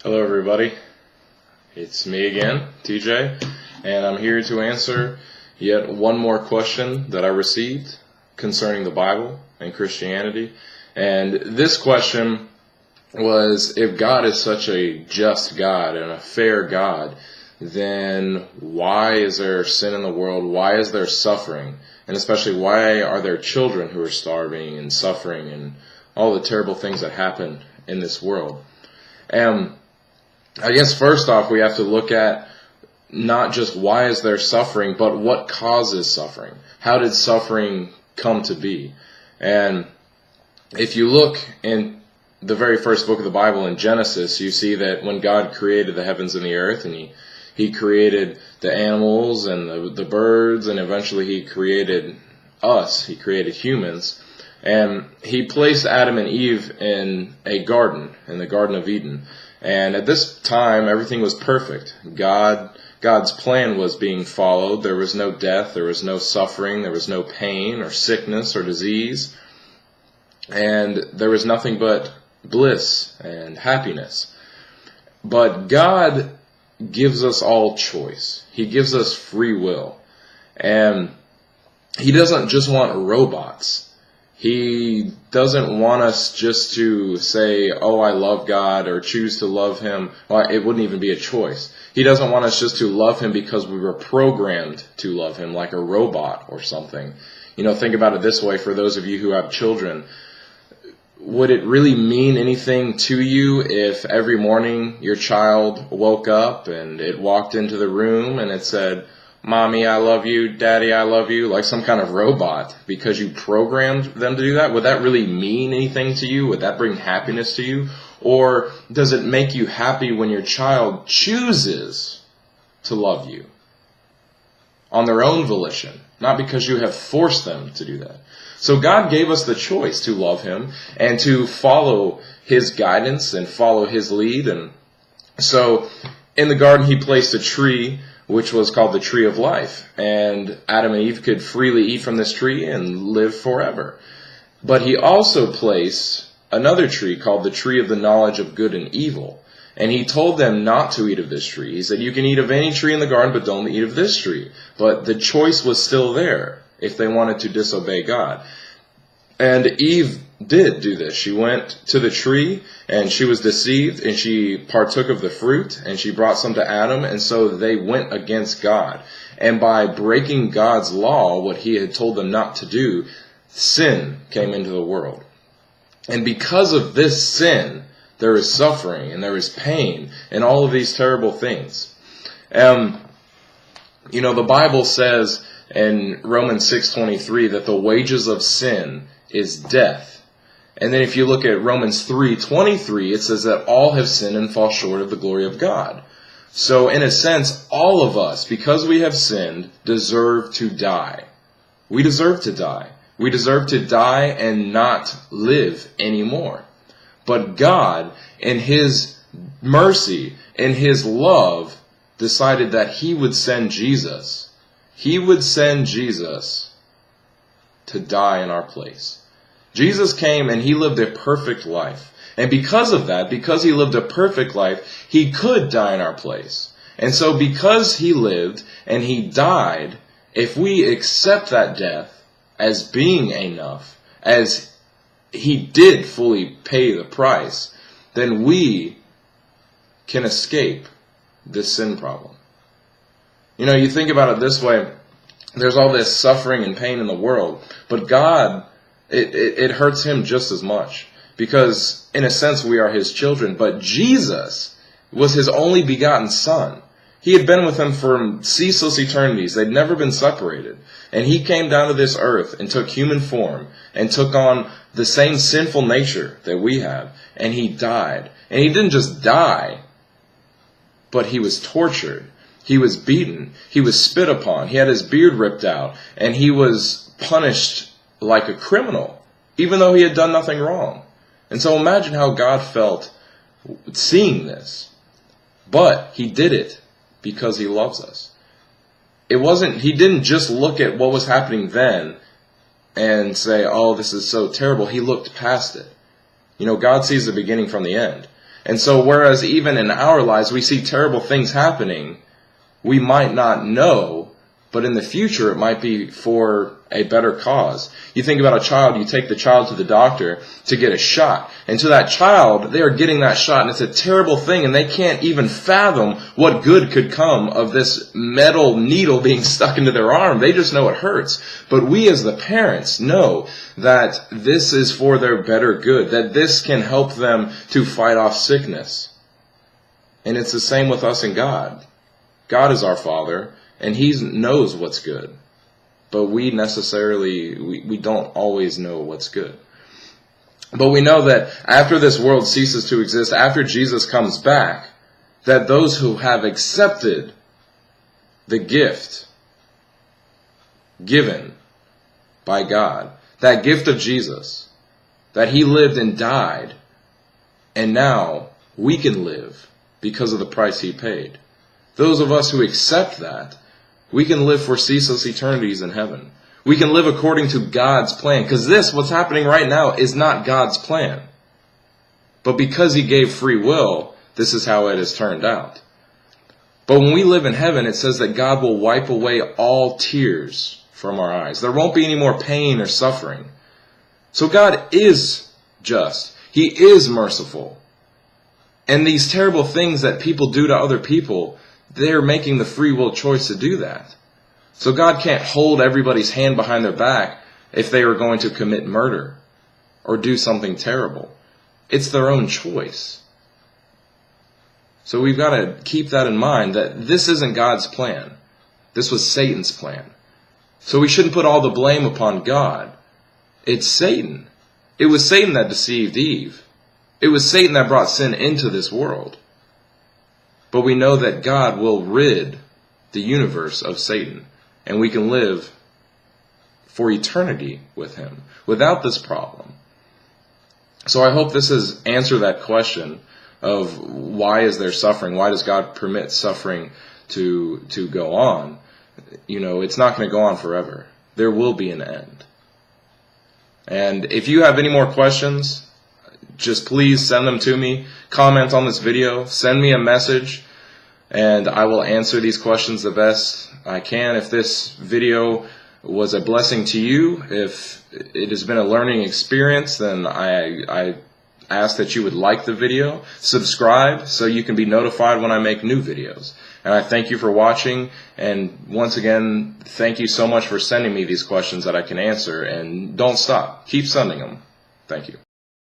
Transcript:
Hello everybody, it's me again, TJ, and I'm here to answer yet one more question that I received concerning the Bible and Christianity. And this question was, if God is such a just God and a fair God, then why is there sin in the world? Why is there suffering? And especially, why are there children who are starving and suffering and all the terrible things that happen in this world? And I guess first off, we have to look at not just why is there suffering, but what causes suffering. How did suffering come to be? And if you look in the very first book of the Bible, in Genesis, you see that when God created the heavens and the earth, and He created the animals and the birds, and eventually He created us. He created humans. And He placed Adam and Eve in a garden, in the Garden of Eden. And at this time, everything was perfect. God's plan was being followed. There was no death, there was no suffering, there was no pain or sickness or disease. And there was nothing but bliss and happiness. But God gives us all choice. He gives us free will. And He doesn't just want robots. He doesn't want us just to say, oh, I love God, or choose to love Him. Well, it wouldn't even be a choice. He doesn't want us just to love Him because we were programmed to love Him, like a robot or something. You know, think about it this way, for those of you who have children. Would it really mean anything to you if every morning your child woke up and it walked into the room and it said, Mommy, I love you, Daddy, I love you, like some kind of robot, because you programmed them to do that? Would that really mean anything to you? Would that bring happiness to you? Or does it make you happy when your child chooses to love you on their own volition, not because you have forced them to do that? So God gave us the choice to love Him and to follow His guidance and follow His lead. And so in the garden He placed a tree which was called the tree of life. And Adam and Eve could freely eat from this tree and live forever. But He also placed another tree called the tree of the knowledge of good and evil. And He told them not to eat of this tree. He said, you can eat of any tree in the garden, but don't eat of this tree. But the choice was still there if they wanted to disobey God. And Eve did do this. She went to the tree and she was deceived and she partook of the fruit and she brought some to Adam, and so they went against God. And by breaking God's law, what He had told them not to do, sin came into the world. And because of this sin, there is suffering and there is pain and all of these terrible things. You know, the Bible says in Romans 6:23 that the wages of sin is death. And then if you look at Romans 3:23, it says that all have sinned and fall short of the glory of God. So in a sense, all of us, because we have sinned, deserve to die. We deserve to die. We deserve to die and not live anymore. But God, in His mercy, in His love, decided that He would send Jesus. He would send Jesus to die in our place. Jesus came and He lived a perfect life. And because of that, because He lived a perfect life, He could die in our place. And so because He lived and He died, if we accept that death as being enough, as He did fully pay the price, then we can escape this sin problem. You know, you think about it this way. There's all this suffering and pain in the world, but God, it hurts Him just as much, because in a sense we are His children. But Jesus was His only begotten Son. He had been with Him for ceaseless eternities. They'd never been separated. And He came down to this earth and took human form and took on the same sinful nature that we have. And He died. And He didn't just die, but He was tortured. He was beaten. He was spit upon. He had His beard ripped out. And He was punished like a criminal, even though He had done nothing wrong. And so imagine how God felt seeing this. But He did it because He loves us. He didn't just look at what was happening then and say, oh, this is so terrible. He looked past it. You know, God sees the beginning from the end. And so whereas even in our lives we see terrible things happening, we might not know, but in the future it might be for a better cause. You think about a child, you take the child to the doctor to get a shot. And to that child, they are getting that shot, and it's a terrible thing, and they can't even fathom what good could come of this metal needle being stuck into their arm. They just know it hurts. But we as the parents know that this is for their better good, that this can help them to fight off sickness. And it's the same with us and God. God is our Father, and He knows what's good. But we don't always know what's good. But we know that after this world ceases to exist, after Jesus comes back, that those who have accepted the gift given by God, that gift of Jesus, that He lived and died, and now we can live because of the price He paid. Those of us who accept that, we can live for ceaseless eternities in heaven. We can live according to God's plan. Because what's happening right now, is not God's plan. But because He gave free will, this is how it has turned out. But when we live in heaven, it says that God will wipe away all tears from our eyes. There won't be any more pain or suffering. So God is just. He is merciful. And these terrible things that people do to other people, they're making the free will choice to do that. So God can't hold everybody's hand behind their back if they are going to commit murder or do something terrible. It's their own choice. So we've got to keep that in mind, that this isn't God's plan. This was Satan's plan. So we shouldn't put all the blame upon God. It's Satan. It was Satan that deceived Eve. It was Satan that brought sin into this world. But we know that God will rid the universe of Satan, and we can live for eternity with Him without this problem. So I hope this has answered that question of why is there suffering? Why does God permit suffering to go on? It's not going to go on forever. There will be an end. And if you have any more questions, just please send them to me. Comment on this video. Send me a message, and I will answer these questions the best I can. If this video was a blessing to you, if it has been a learning experience, then I ask that you would like the video, subscribe so you can be notified when I make new videos. And I thank you for watching, and once again, thank you so much for sending me these questions that I can answer, and don't stop. Keep sending them. Thank you.